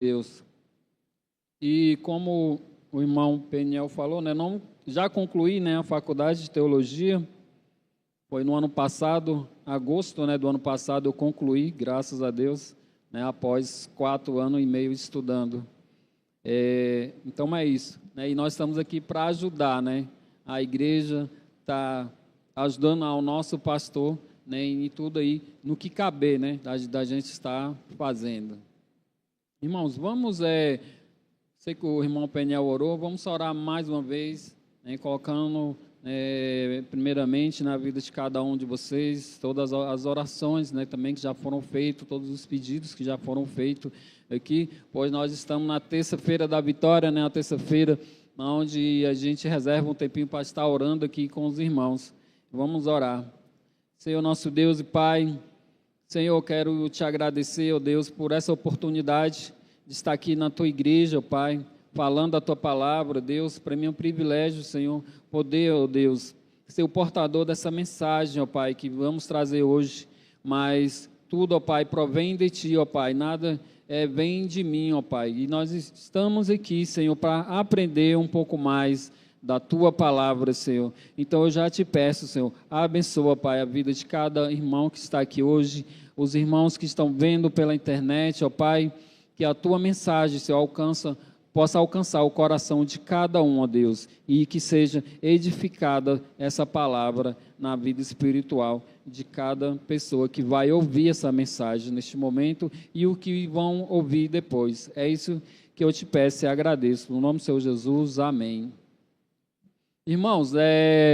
Deus. E como o irmão Peniel falou, né, não, já concluí, né, a faculdade de teologia, foi no ano passado, agosto, né, do ano passado eu concluí, graças a Deus, né, após 4 anos e meio estudando. Então é isso, né, e nós estamos aqui para ajudar, né, a igreja está ajudando ao nosso pastor, né, em tudo aí, no que caber, né, da gente estar fazendo. Irmãos, vamos, sei que o irmão Peniel orou, vamos orar mais uma vez, né, colocando primeiramente na vida de cada um de vocês, todas as orações, né, também que já foram feitas, todos os pedidos que já foram feitos aqui, pois nós estamos na terça-feira da vitória, né, a terça-feira onde a gente reserva um tempinho para estar orando aqui com os irmãos. Vamos orar. Senhor nosso Deus e Pai, Senhor, eu quero te agradecer, ó Deus, por essa oportunidade de estar aqui na tua igreja, ó Pai, falando a tua palavra, Deus. Para mim é um privilégio, Senhor, poder, ó Deus, ser o portador dessa mensagem, ó Pai, que vamos trazer hoje. Mas tudo, ó Pai, provém de ti, ó Pai, nada vem de mim, ó Pai. E nós estamos aqui, Senhor, para aprender um pouco mais da tua palavra, Senhor. Então eu já te peço, Senhor, abençoa, Pai, a vida de cada irmão que está aqui hoje, os irmãos que estão vendo pela internet, ó Pai, que a tua mensagem, Senhor, possa alcançar o coração de cada um, ó Deus, e que seja edificada essa palavra na vida espiritual de cada pessoa que vai ouvir essa mensagem neste momento e o que vão ouvir depois. É isso que eu te peço e agradeço. No nome do Senhor Jesus, amém. Irmãos,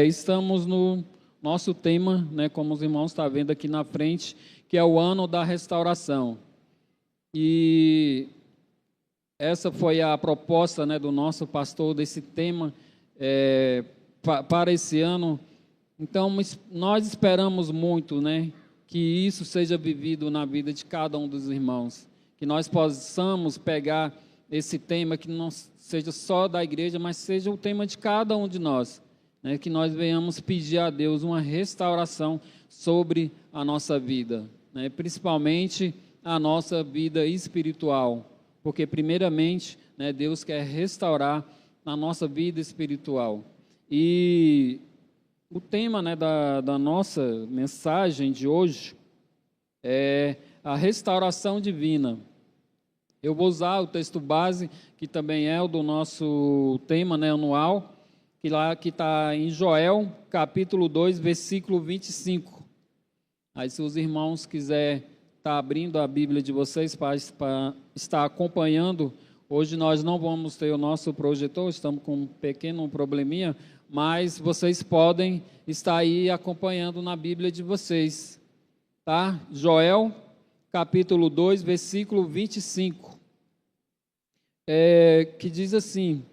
estamos no nosso tema, né, como os irmãos estão vendo aqui na frente, que é o ano da restauração. E essa foi a proposta, né, do nosso pastor, desse tema para esse ano. Então, nós esperamos muito, né, que isso seja vivido na vida de cada um dos irmãos, que nós possamos pegar esse tema, que não seja só da igreja, mas seja o tema de cada um de nós, né, que nós venhamos pedir a Deus uma restauração sobre a nossa vida, né, principalmente a nossa vida espiritual, porque primeiramente, né, Deus quer restaurar a nossa vida espiritual. E o tema, né, da nossa mensagem de hoje é a restauração divina. Eu vou usar o texto base, que também é o do nosso tema, né, anual, que está em Joel, capítulo 2, versículo 25. Aí, se os irmãos quiserem estar abrindo a Bíblia de vocês para estar acompanhando, hoje nós não vamos ter o nosso projetor, estamos com um pequeno probleminha, mas vocês podem estar aí acompanhando na Bíblia de vocês, tá? Joel, capítulo 2, versículo 25, que diz assim: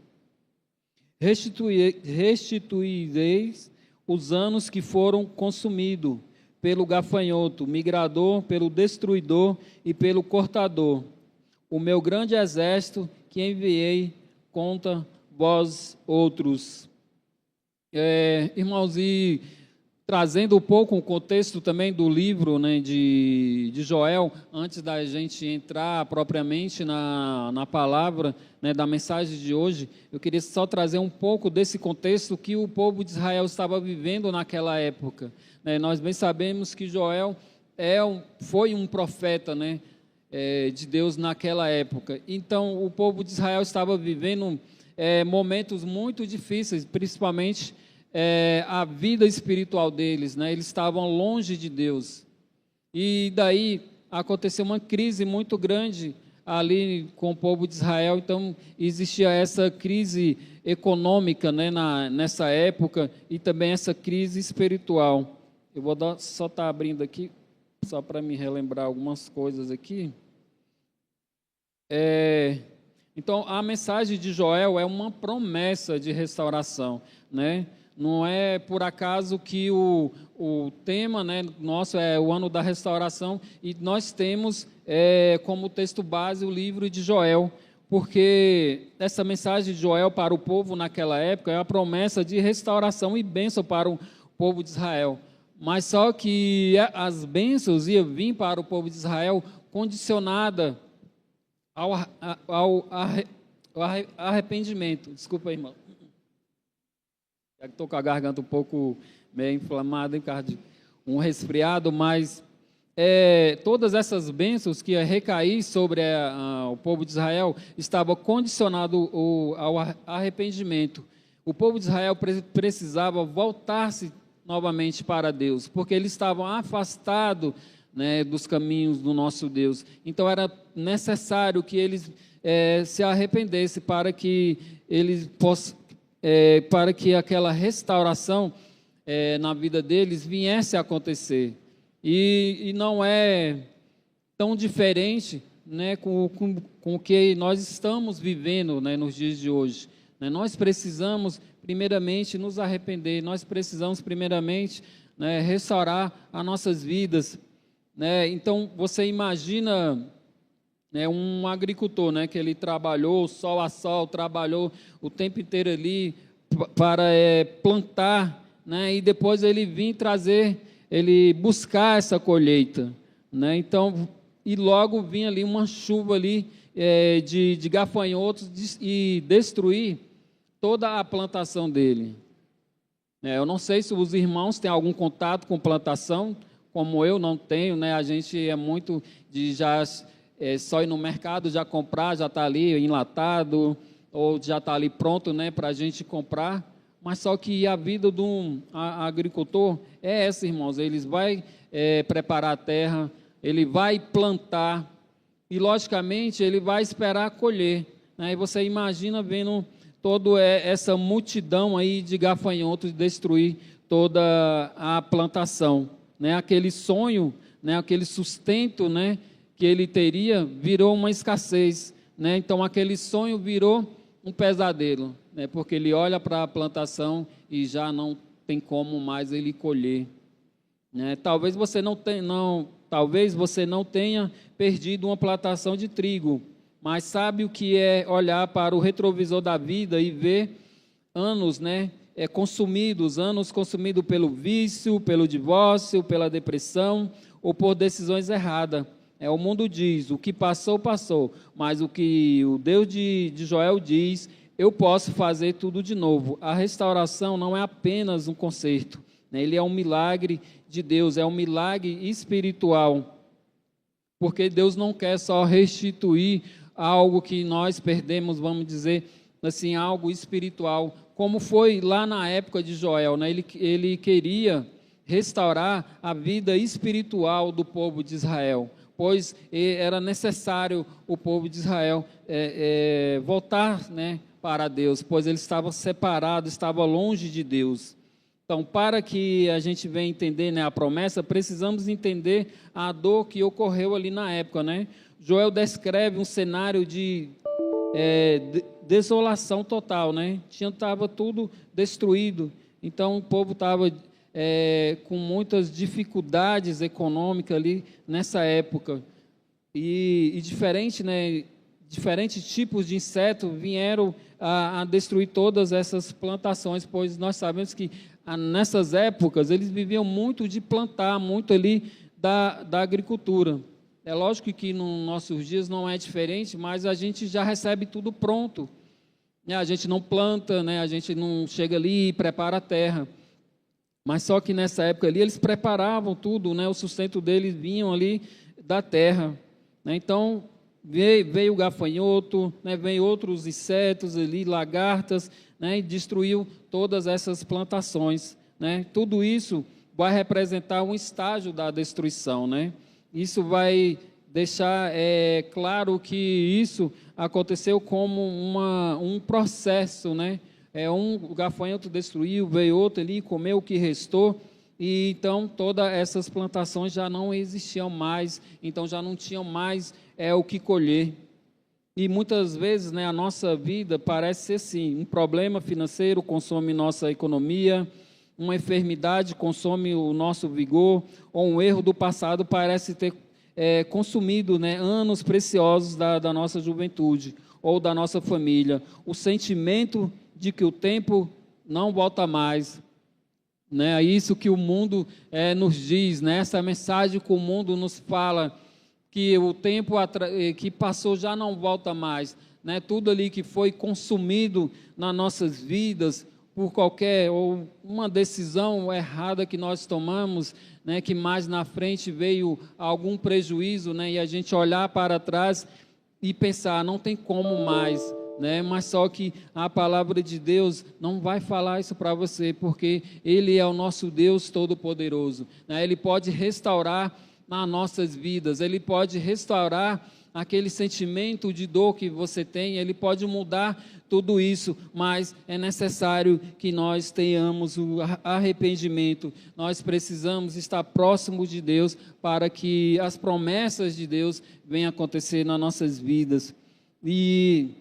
restituireis os anos que foram consumidos pelo gafanhoto, migrador, pelo destruidor e pelo cortador, o meu grande exército que enviei contra vós outros. Irmãos, e trazendo um pouco o contexto também do livro, né, de Joel, antes da gente entrar propriamente na palavra, né, da mensagem de hoje, eu queria só trazer um pouco desse contexto que o povo de Israel estava vivendo naquela época. Nós bem sabemos que Joel foi um profeta, né, de Deus naquela época. Então, o povo de Israel estava vivendo momentos muito difíceis, principalmente a vida espiritual deles, né? Eles estavam longe de Deus. E daí aconteceu uma crise muito grande ali com o povo de Israel. Então, existia essa crise econômica, né, nessa época, e também essa crise espiritual. Eu vou só estar abrindo aqui, só para me relembrar algumas coisas aqui. Então, a mensagem de Joel é uma promessa de restauração, né? Não é por acaso que o tema, né, nosso é o ano da restauração, e nós temos como texto base o livro de Joel, porque essa mensagem de Joel para o povo naquela época é a promessa de restauração e bênção para o povo de Israel. Mas só que as bênçãos iam vir para o povo de Israel condicionada ao arrependimento. Desculpa, irmão. Estou com a garganta um pouco meio inflamada, por causa de um resfriado, mas todas essas bênçãos que ia recair sobre o povo de Israel estavam condicionadas ao arrependimento. O povo de Israel precisava voltar-se novamente para Deus, porque eles estavam afastados, né, dos caminhos do nosso Deus. Então era necessário que eles se arrependessem para que eles para que aquela restauração na vida deles viesse a acontecer. E não é tão diferente, né, com o que nós estamos vivendo, né, nos dias de hoje. Né? Nós precisamos, primeiramente, nos arrepender, nós precisamos, primeiramente, né, restaurar as nossas vidas. Né? Então, você imagina, né, um agricultor, né, que ele trabalhou sol a sol, trabalhou o tempo inteiro ali para plantar, né, e depois ele ele buscar essa colheita, né? Então, e logo vinha ali uma chuva ali de gafanhotos e destruir toda a plantação dele. Eu não sei se os irmãos têm algum contato com plantação, como eu não tenho, né? A gente é muito de já só ir no mercado, já comprar, já está ali enlatado, ou já está ali pronto, né, para a gente comprar. Mas só que a vida de um agricultor é essa, irmãos. Ele vai preparar a terra, ele vai plantar e, logicamente, ele vai esperar colher. Né? E você imagina vendo toda essa multidão aí de gafanhotos destruir toda a plantação. Né? Aquele sonho, né, aquele sustento, né, que ele teria, virou uma escassez. Né? Então, aquele sonho virou um pesadelo, né? Porque ele olha para a plantação e já não tem como mais ele colher. Né? Talvez você não tenha perdido uma plantação de trigo, mas sabe o que é olhar para o retrovisor da vida e ver anos, né, anos consumidos pelo vício, pelo divórcio, pela depressão ou por decisões erradas. O mundo diz, o que passou, passou, mas o que o Deus de Joel diz, eu posso fazer tudo de novo. A restauração não é apenas um conserto, né? Ele é um milagre de Deus, é um milagre espiritual, porque Deus não quer só restituir algo que nós perdemos, vamos dizer assim, algo espiritual, como foi lá na época de Joel, né? Ele queria restaurar a vida espiritual do povo de Israel, pois era necessário o povo de Israel voltar, né, para Deus, pois eles estavam separados, estavam longe de Deus. Então, para que a gente venha entender, né, a promessa, precisamos entender a dor que ocorreu ali na época. Né? Joel descreve um cenário de desolação total. Né? Estava tudo destruído, então o povo estava com muitas dificuldades econômicas ali nessa época. E diferentes tipos de insetos vieram a destruir todas essas plantações, pois nós sabemos que nessas épocas eles viviam muito de plantar, muito ali da agricultura. É lógico que nos nossos dias não é diferente, mas a gente já recebe tudo pronto. A gente não planta, né? A gente não chega ali e prepara a terra. Mas só que nessa época ali eles preparavam tudo, né? O sustento deles vinham ali da terra. Né? Então veio o gafanhoto, né? Veio outros insetos ali, lagartas, né? E destruiu todas essas plantações. Né? Tudo isso vai representar um estágio da destruição. Né? Isso vai deixar claro que isso aconteceu como um processo, né? O gafanhoto destruiu, veio outro ali, comeu o que restou, e então todas essas plantações já não existiam mais, então já não tinham mais o que colher. E muitas vezes, né, a nossa vida parece ser assim, um problema financeiro consome nossa economia, uma enfermidade consome o nosso vigor, ou um erro do passado parece ter consumido, né, anos preciosos da nossa juventude, ou da nossa família. O sentimento de que o tempo não volta mais, né? É isso que o mundo nos diz, né? Essa mensagem que o mundo nos fala, que o tempo que passou já não volta mais, né? Tudo ali que foi consumido nas nossas vidas por qualquer ou uma decisão errada que nós tomamos, né? Que mais na frente veio algum prejuízo, né? E a gente olhar para trás e pensar, não tem como mais, né? Mas só que a palavra de Deus não vai falar isso para você, porque Ele é o nosso Deus Todo-Poderoso, né? Ele pode restaurar nas nossas vidas, Ele pode restaurar aquele sentimento de dor que você tem, Ele pode mudar tudo isso, mas é necessário que nós tenhamos o arrependimento, nós precisamos estar próximos de Deus para que as promessas de Deus venham acontecer nas nossas vidas. E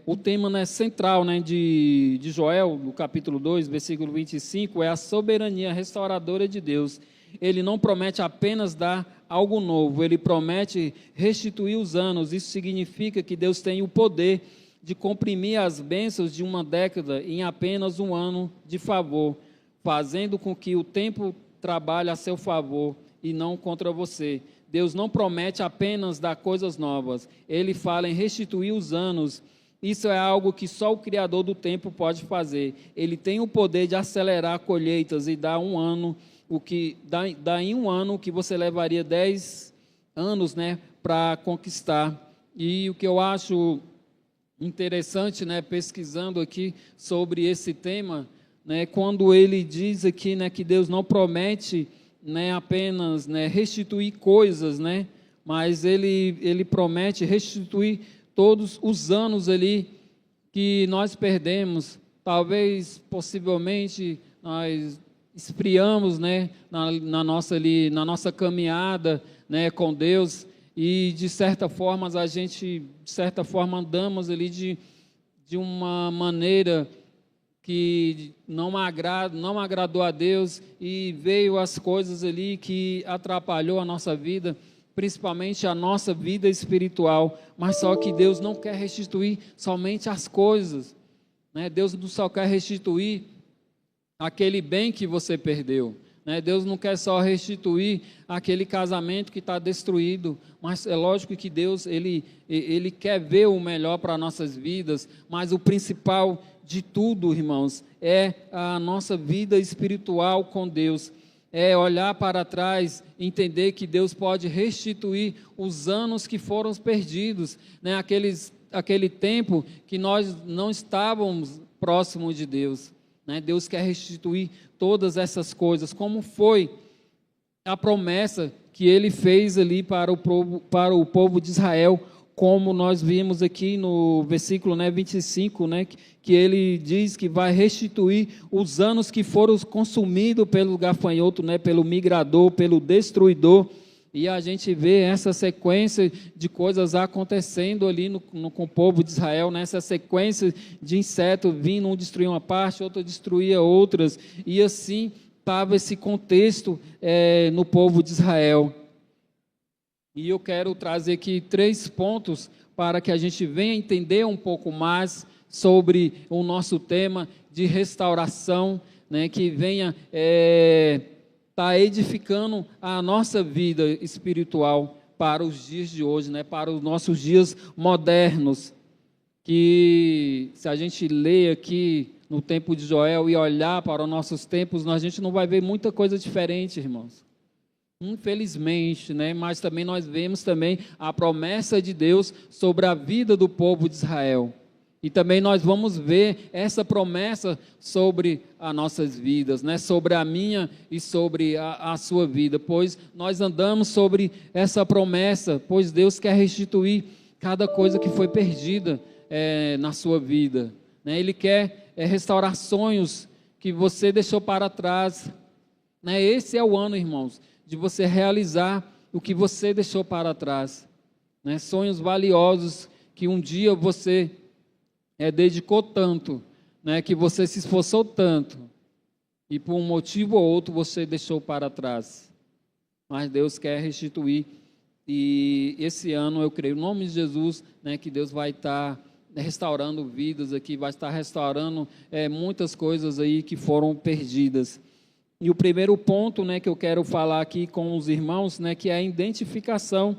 o tema, né, central, né, de Joel, no capítulo 2, versículo 25, é a soberania restauradora de Deus. Ele não promete apenas dar algo novo, ele promete restituir os anos. Isso significa que Deus tem o poder de comprimir as bênçãos de uma década em apenas um ano de favor, fazendo com que o tempo trabalhe a seu favor e não contra você. Deus não promete apenas dar coisas novas, Ele fala em restituir os anos. Isso é algo que só o Criador do tempo pode fazer. Ele tem o poder de acelerar colheitas e dar um ano, o que dá em um ano o que você levaria 10 anos, né, para conquistar. E o que eu acho interessante, né, pesquisando aqui sobre esse tema, né, quando ele diz aqui, né, que Deus não promete, né, apenas, né, restituir coisas, né, mas ele promete restituir todos os anos ali que nós perdemos. Talvez, possivelmente, nós esfriamos, né, na nossa caminhada, né, com Deus, e de certa forma andamos ali de uma maneira que não agradou a Deus, e veio as coisas ali que atrapalhou a nossa vida, principalmente a nossa vida espiritual. Mas só que Deus não quer restituir somente as coisas, né? Deus não só quer restituir aquele bem que você perdeu, né? Deus não quer só restituir aquele casamento que está destruído, mas é lógico que Deus ele quer ver o melhor para nossas vidas, mas o principal de tudo, irmãos, é a nossa vida espiritual com Deus, é olhar para trás, entender que Deus pode restituir os anos que foram perdidos, né? Aquele tempo que nós não estávamos próximos de Deus, né? Deus quer restituir todas essas coisas, como foi a promessa que Ele fez ali para o povo de Israel, como nós vimos aqui no versículo, né, 25, né, que Ele diz que vai restituir os anos que foram consumidos pelo gafanhoto, né, pelo migrador, pelo destruidor. E a gente vê essa sequência de coisas acontecendo ali com o povo de Israel, né? Essa sequência de insetos vindo, um destruía uma parte, outro destruía outras, e assim estava esse contexto no povo de Israel. E eu quero trazer aqui 3 pontos para que a gente venha entender um pouco mais sobre o nosso tema de restauração, né? Que venha está edificando a nossa vida espiritual para os dias de hoje, né? Para os nossos dias modernos, que se a gente ler aqui no tempo de Joel e olhar para os nossos tempos, a gente não vai ver muita coisa diferente, irmãos. Infelizmente, né? Mas também nós vemos também a promessa de Deus sobre a vida do povo de Israel. E também nós vamos ver essa promessa sobre as nossas vidas, né? Sobre a minha e sobre a sua vida, pois nós andamos sobre essa promessa, pois Deus quer restituir cada coisa que foi perdida na sua vida, né? Ele quer restaurar sonhos que você deixou para trás, né? Esse é o ano, irmãos, de você realizar o que você deixou para trás, né? Sonhos valiosos que um dia você dedicou tanto, né, que você se esforçou tanto, e por um motivo ou outro você deixou para trás. Mas Deus quer restituir, e esse ano eu creio, em nome de Jesus, né, que Deus vai estar restaurando vidas aqui, vai estar restaurando muitas coisas aí que foram perdidas. E o primeiro ponto, né, que eu quero falar aqui com os irmãos, né, que é a identificação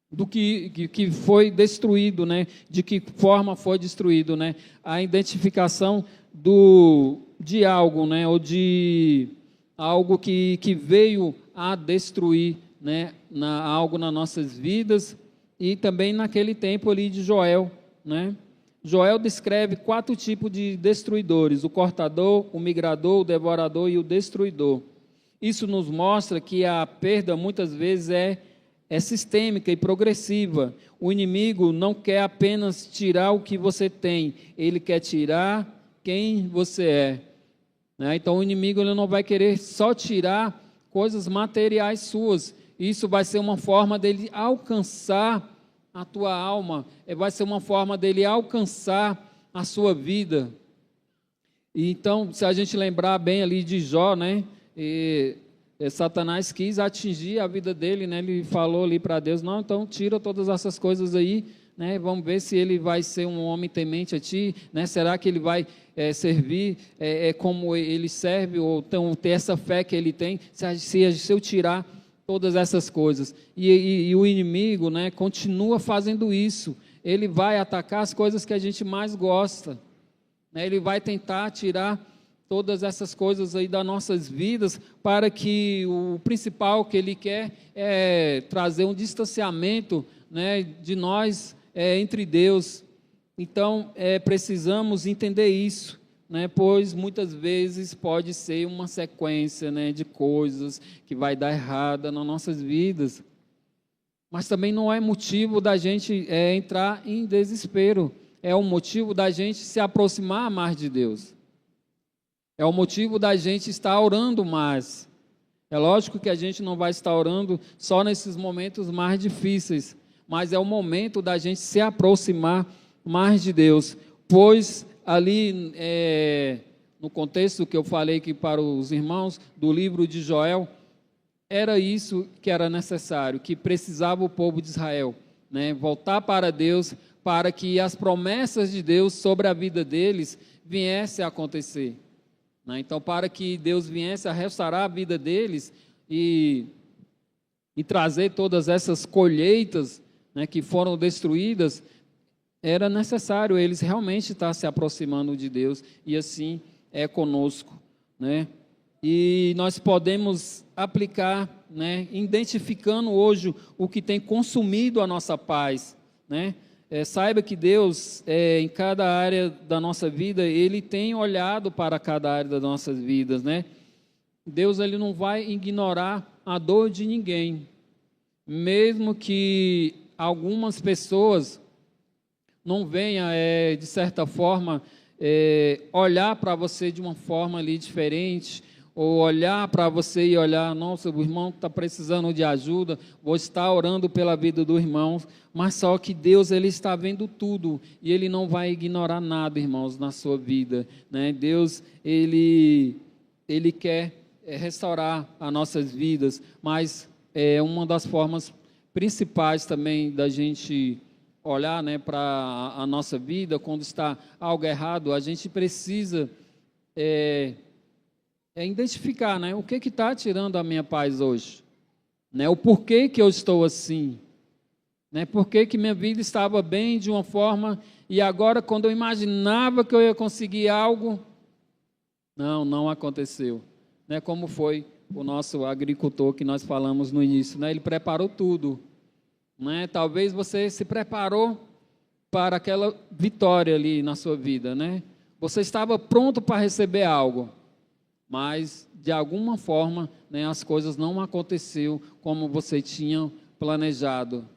do que foi destruído, né, de que forma foi destruído, né, a identificação de algo, né, ou de algo que veio a destruir, né, algo nas nossas vidas, e também naquele tempo ali de Joel, né. Joel descreve 4 tipos de destruidores: o cortador, o migrador, o devorador e o destruidor. Isso nos mostra que a perda muitas vezes é sistêmica e progressiva. O inimigo não quer apenas tirar o que você tem, ele quer tirar quem você é, né? Então o inimigo ele não vai querer só tirar coisas materiais suas. Isso vai ser uma forma dele alcançar a tua alma, vai ser uma forma dele alcançar a sua vida. E então, se a gente lembrar bem ali de Jó, né, Satanás quis atingir a vida dele, né, ele falou ali para Deus: não, então tira todas essas coisas aí, né, vamos ver se ele vai ser um homem temente a ti, né, será que ele vai servir como ele serve, ou então ter essa fé que ele tem, se eu tirar todas essas coisas. E o inimigo, né, continua fazendo isso. Ele vai atacar as coisas que a gente mais gosta, né? Ele vai tentar tirar todas essas coisas aí das nossas vidas, para que o principal que ele quer é trazer um distanciamento, né, de nós entre Deus. Então, precisamos entender isso, né, pois muitas vezes pode ser uma sequência, né, de coisas que vai dar errada nas nossas vidas, mas também não é motivo da gente entrar em desespero, é um motivo da gente se aproximar mais de Deus, é o motivo da gente estar orando mais. É lógico que a gente não vai estar orando só nesses momentos mais difíceis, mas é o momento da gente se aproximar mais de Deus, pois ali, no contexto que eu falei aqui para os irmãos, do livro de Joel, era isso que era necessário, que precisava o povo de Israel, né, voltar para Deus, para que as promessas de Deus sobre a vida deles viessem a acontecer, né? Então, para que Deus viesse a restaurar a vida deles e trazer todas essas colheitas, né, que foram destruídas, era necessário eles realmente estar se aproximando de Deus, e assim é conosco, né? E nós podemos aplicar, né, identificando hoje o que tem consumido a nossa paz, né? Saiba que Deus, em cada área da nossa vida, Ele tem olhado para cada área das nossas vidas, né? Deus, Ele não vai ignorar a dor de ninguém, mesmo que algumas pessoas não venha, de certa forma, olhar para você de uma forma ali diferente, ou olhar para você e olhar: nossa, o irmão está precisando de ajuda, vou estar orando pela vida do irmão, mas só que Deus, Ele está vendo tudo, e Ele não vai ignorar nada, irmãos, na sua vida, né? Deus, Ele quer restaurar as nossas vidas, mas uma das formas principais também da gente olhar, né, para a nossa vida, quando está algo errado, a gente precisa identificar, né, o que está tirando a minha paz hoje, né, o porquê que eu estou assim, né, porquê que minha vida estava bem de uma forma, e agora quando eu imaginava que eu ia conseguir algo, não aconteceu, né, como foi o nosso agricultor que nós falamos no início, né, ele preparou tudo, né? Talvez você se preparou para aquela vitória ali na sua vida, né? Você estava pronto para receber algo, mas de alguma forma, né, as coisas não aconteceram como você tinha planejado,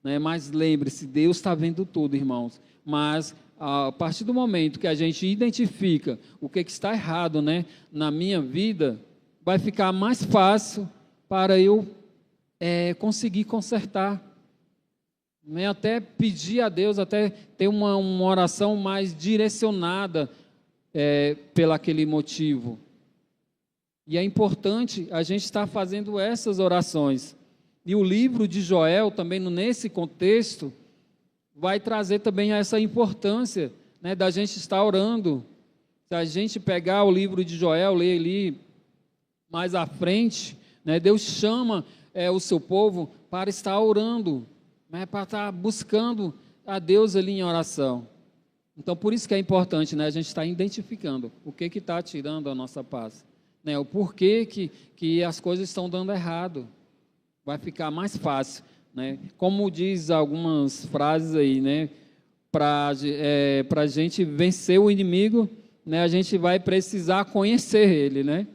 né? Mas lembre-se, Deus está vendo tudo, irmãos. Mas a partir do momento que a gente identifica o que está errado, né, na minha vida, vai ficar mais fácil para eu conseguir consertar, né, até pedir a Deus, até ter uma oração mais direcionada pelo aquele motivo. E é importante a gente estar fazendo essas orações. E o livro de Joel, também nesse contexto, vai trazer também essa importância, né, da gente estar orando. Se a gente pegar o livro de Joel, ler ali mais à frente, né, Deus chama o seu povo para estar orando, né, para estar buscando a Deus ali em oração. Então, por isso que é importante, né, a gente estar identificando o que está tirando a nossa paz, né, o porquê que as coisas estão dando errado. Vai ficar mais fácil, né? Como diz algumas frases aí, né, para a gente vencer o inimigo, né, a gente vai precisar conhecer ele, né?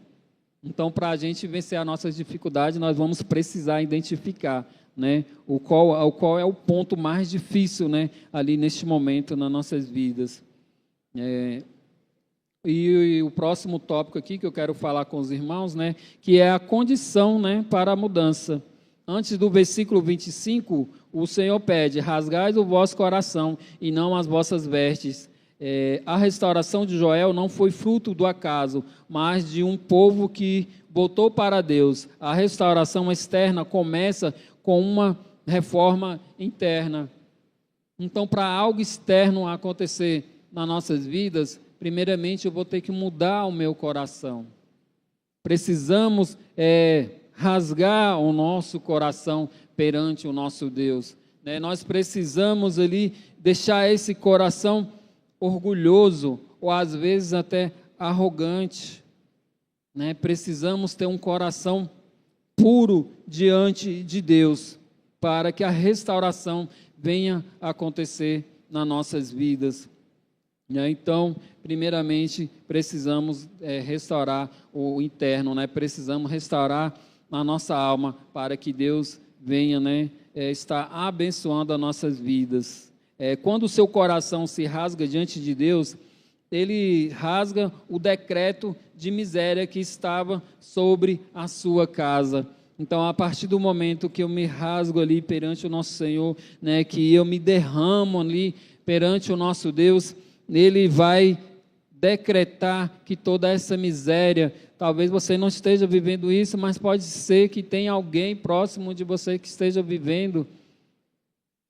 Então, para a gente vencer as nossas dificuldades, nós vamos precisar identificar, né, qual é o ponto mais difícil, né, ali neste momento nas nossas vidas. E o próximo tópico aqui que eu quero falar com os irmãos, né, que é a condição, né, para a mudança. Antes do versículo 25, o Senhor pede: rasgai o vosso coração e não as vossas vestes. A restauração de Joel não foi fruto do acaso, mas de um povo que voltou para Deus. A restauração externa começa com uma reforma interna. Então, para algo externo acontecer nas nossas vidas, primeiramente eu vou ter que mudar o meu coração. Precisamos rasgar o nosso coração perante o nosso Deus, né? Nós precisamos ali deixar esse coração orgulhoso ou às vezes até arrogante, né? Precisamos ter um coração puro diante de Deus para que a restauração venha a acontecer nas nossas vidas. Então, primeiramente, precisamos restaurar o interno, né? Precisamos restaurar a nossa alma para que Deus venha, né, estar abençoando as nossas vidas. Quando o seu coração se rasga diante de Deus, ele rasga o decreto de miséria que estava sobre a sua casa. Então, a partir do momento que eu me rasgo ali perante o nosso Senhor, né, que eu me derramo ali perante o nosso Deus, Ele vai decretar que toda essa miséria, talvez você não esteja vivendo isso, mas pode ser que tenha alguém próximo de você que esteja vivendo.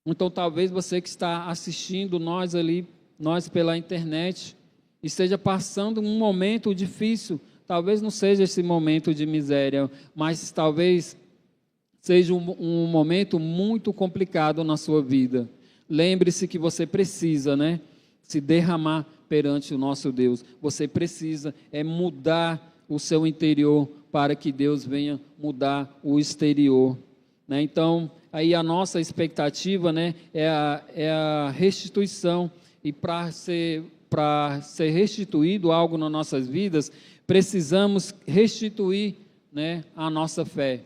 Então, talvez você que está assistindo nós pela internet, esteja passando um momento difícil. Talvez não seja esse momento de miséria, mas talvez seja um momento muito complicado na sua vida. Lembre-se que você precisa, né, se derramar perante o nosso Deus. Você precisa mudar o seu interior para que Deus venha mudar o exterior, né? Então, aí a nossa expectativa, né, é a restituição. E para ser restituído algo nas nossas vidas, precisamos restituir, né, a nossa fé.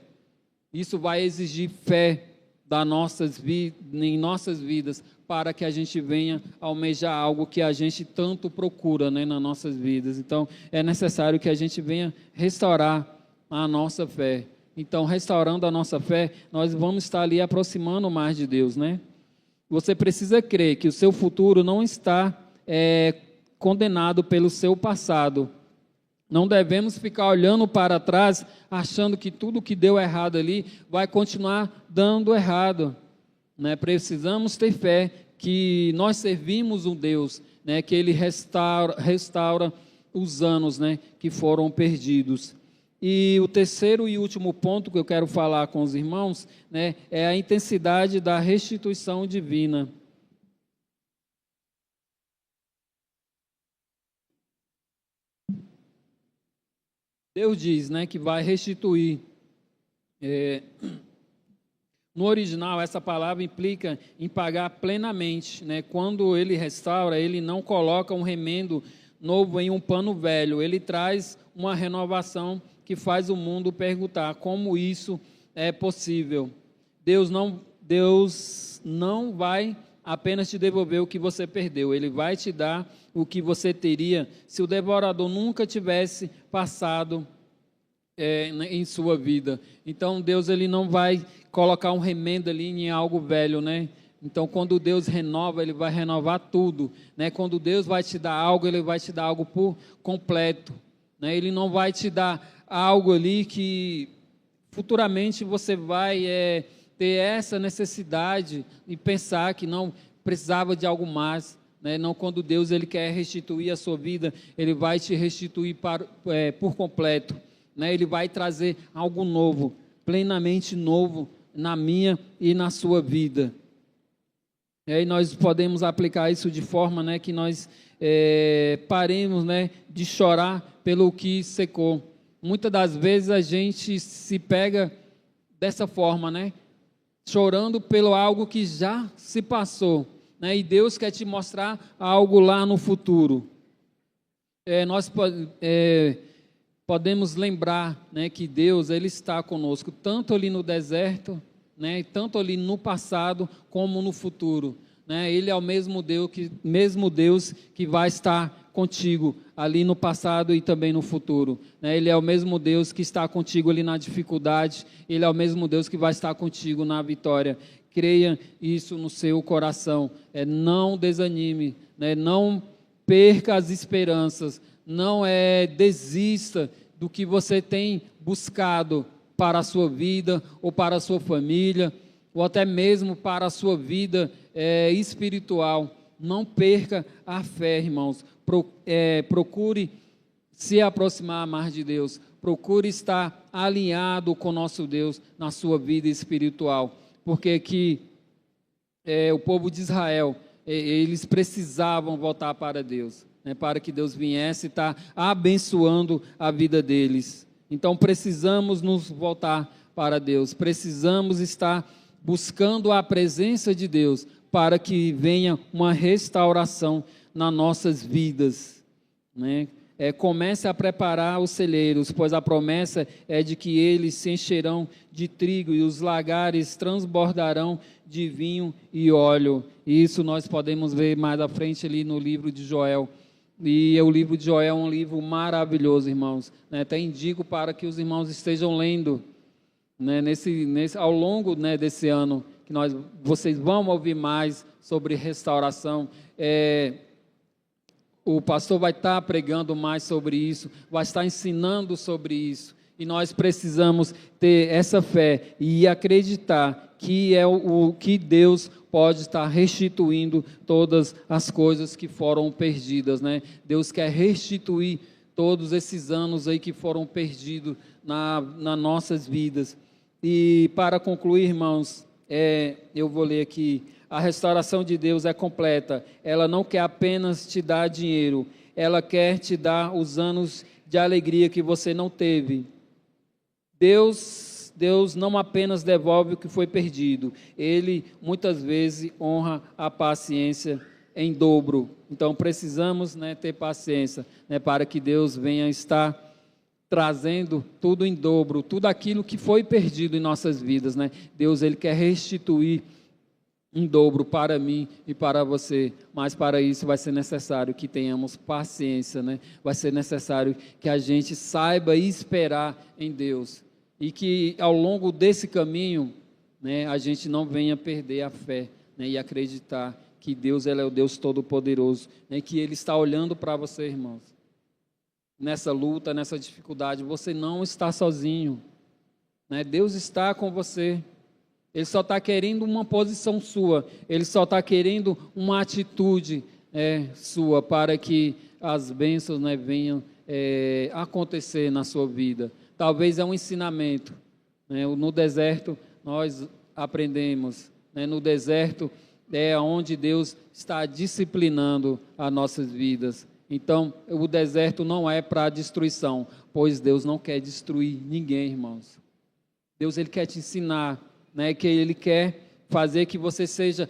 Isso vai exigir fé em nossas vidas, para que a gente venha almejar algo que a gente tanto procura, né, nas nossas vidas. Então, é necessário que a gente venha restaurar a nossa fé. Então, restaurando a nossa fé, nós vamos estar ali aproximando mais de Deus, né? Você precisa crer que o seu futuro não está condenado pelo seu passado. Não devemos ficar olhando para trás, achando que tudo que deu errado ali vai continuar dando errado, né? Precisamos ter fé que nós servimos um Deus, né, que Ele restaura os anos, né, que foram perdidos. E o terceiro e último ponto que eu quero falar com os irmãos, né, é a intensidade da restituição divina. Deus diz, né, que vai restituir. No original, essa palavra implica em pagar plenamente, né? Quando Ele restaura, Ele não coloca um remendo novo em um pano velho. Ele traz uma renovação que faz o mundo perguntar como isso é possível. Deus não vai apenas te devolver o que você perdeu. Ele vai te dar o que você teria se o devorador nunca tivesse passado em sua vida. Então, Deus ele não vai colocar um remendo ali em algo velho, né? Então, quando Deus renova, Ele vai renovar tudo, né? Quando Deus vai te dar algo, Ele vai te dar algo por completo, né? Ele não vai te dar algo ali que futuramente você vai ter essa necessidade e pensar que não precisava de algo mais, né? Não, quando Deus ele quer restituir a sua vida, Ele vai te restituir por completo, né? Ele vai trazer algo novo, plenamente novo na minha e na sua vida. E aí nós podemos aplicar isso de forma, né, que nós paremos, né, de chorar pelo que secou. Muitas das vezes a gente se pega dessa forma, né, chorando pelo algo que já se passou, né, e Deus quer te mostrar algo lá no futuro. Nós podemos lembrar, né, que Deus, Ele está conosco, tanto ali no deserto, né, tanto ali no passado, como no futuro, né? Ele é o mesmo Deus que vai estar contigo ali no passado e também no futuro, né? Ele é o mesmo Deus que está contigo ali na dificuldade, Ele é o mesmo Deus que vai estar contigo na vitória. Creia isso no seu coração, não desanime, né? Não perca as esperanças, não desista do que você tem buscado para a sua vida, ou para a sua família, ou até mesmo para a sua vida espiritual. Não perca a fé, irmãos. Procure se aproximar mais de Deus. Procure estar alinhado com o nosso Deus na sua vida espiritual. Porque o povo de Israel, eles precisavam voltar para Deus, né, para que Deus viesse estar abençoando a vida deles. Então precisamos nos voltar para Deus, precisamos estar buscando a presença de Deus para que venha uma restauração nas nossas vidas, né? Comece a preparar os celeiros, pois a promessa é de que eles se encherão de trigo e os lagares transbordarão de vinho e óleo. Isso nós podemos ver mais à frente ali no livro de Joel. E o livro de Joel é um livro maravilhoso, irmãos, né? Até indico para que os irmãos estejam lendo, né, ao longo, né, desse ano, que vocês vão ouvir mais sobre restauração. O pastor vai estar pregando mais sobre isso, vai estar ensinando sobre isso, e nós precisamos ter essa fé e acreditar que é o que Deus pode estar restituindo todas as coisas que foram perdidas, né? Deus quer restituir todos esses anos aí que foram perdidos nas nossas vidas. E para concluir, irmãos, eu vou ler aqui: a restauração de Deus é completa. Ela não quer apenas te dar dinheiro, ela quer te dar os anos de alegria que você não teve. Deus não apenas devolve o que foi perdido, Ele muitas vezes honra a paciência em dobro. Então precisamos, né, ter paciência, né, para que Deus venha estar trazendo tudo em dobro, tudo aquilo que foi perdido em nossas vidas, né? Deus, Ele quer restituir em dobro para mim e para você, mas para isso vai ser necessário que tenhamos paciência, né? Vai ser necessário que a gente saiba esperar em Deus, e que ao longo desse caminho, né, a gente não venha perder a fé, né, e acreditar que Deus, Ele é o Deus Todo-Poderoso, né, que Ele está olhando para você, irmãos. Nessa luta, nessa dificuldade, você não está sozinho, né? Deus está com você. Ele só está querendo uma posição sua, Ele só está querendo uma atitude sua, para que as bênçãos, né, venham acontecer na sua vida. Talvez é um ensinamento, né? No deserto nós aprendemos, né? No deserto é onde Deus está disciplinando as nossas vidas. Então o deserto não é para destruição, pois Deus não quer destruir ninguém, irmãos. Deus, Ele quer te ensinar, né? Que Ele quer fazer que você seja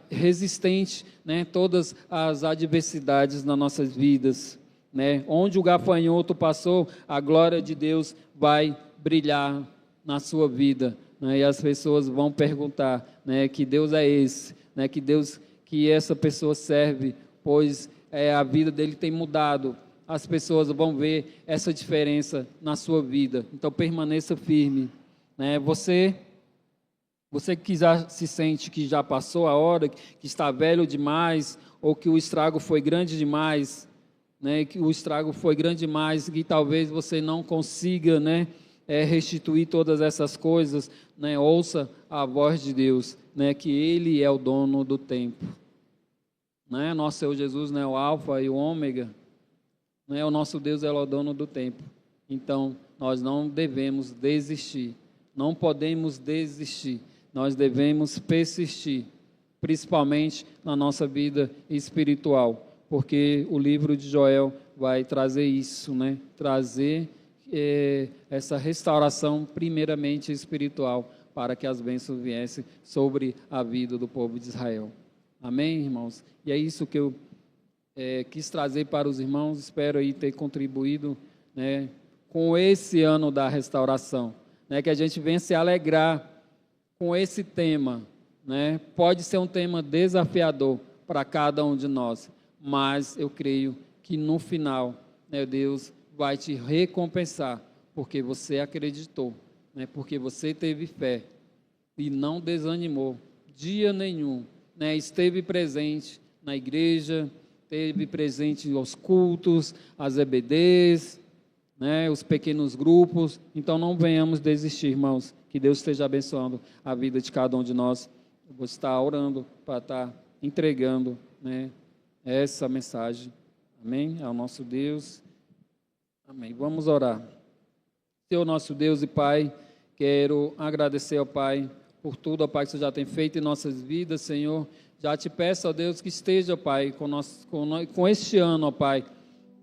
resistente, né? Todas as adversidades nas nossas vidas, né? Onde o gafanhoto passou, a glória de Deus vai brilhar na sua vida, né? E as pessoas vão perguntar, né, que Deus é esse, né? Que Deus que essa pessoa serve, pois a vida dele tem mudado. As pessoas vão ver essa diferença na sua vida. Então permaneça firme, né? Você que já se sente que já passou a hora, que está velho demais, ou que o estrago foi grande demais, né, que o estrago foi grande demais, que talvez você não consiga, né, restituir todas essas coisas, né, ouça a voz de Deus, né, que Ele é o dono do tempo, né? Nosso Senhor Jesus, né, o alfa e o ômega, né, o nosso Deus é o dono do tempo. Então, nós não devemos desistir, não podemos desistir, nós devemos persistir, principalmente na nossa vida espiritual, porque o livro de Joel vai trazer isso, né? Trazer essa restauração primeiramente espiritual, para que as bênçãos viessem sobre a vida do povo de Israel. Amém, irmãos? E é isso que eu quis trazer para os irmãos, espero aí ter contribuído, né, com esse ano da restauração, né, que a gente venha se alegrar com esse tema, né? Pode ser um tema desafiador para cada um de nós, mas eu creio que no final, né, Deus vai te recompensar, porque você acreditou, né, porque você teve fé e não desanimou dia nenhum, né, esteve presente na igreja, esteve presente aos cultos, às EBDs, né, os pequenos grupos. Então não venhamos desistir, irmãos, que Deus esteja abençoando a vida de cada um de nós. Eu vou estar orando para estar entregando, né, essa mensagem, amém, ao nosso Deus, amém. Vamos orar. Senhor nosso Deus e Pai, quero agradecer ao Pai por tudo, ó Pai, que você já tem feito em nossas vidas, Senhor. Já te peço, ó Deus, que esteja, Pai, com este ano, ó Pai,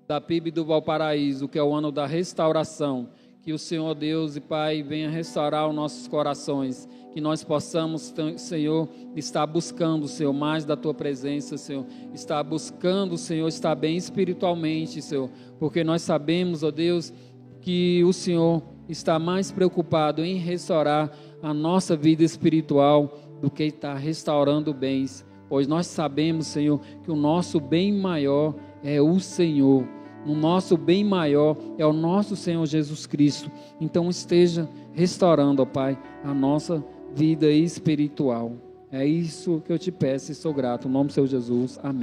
da PIB do Valparaíso, que é o ano da restauração. Que o Senhor Deus e Pai venha restaurar os nossos corações, que nós possamos, Senhor, estar buscando, Senhor, mais da Tua presença, Senhor, estar buscando, Senhor, estar bem espiritualmente, Senhor, porque nós sabemos, ó Deus, que o Senhor está mais preocupado em restaurar a nossa vida espiritual do que está restaurando bens, pois nós sabemos, Senhor, que o nosso bem maior é o Senhor, o nosso bem maior é o nosso Senhor Jesus Cristo. Então esteja restaurando, ó Pai, a nossa vida espiritual. É isso que eu te peço e sou grato, em nome do Senhor Jesus, amém.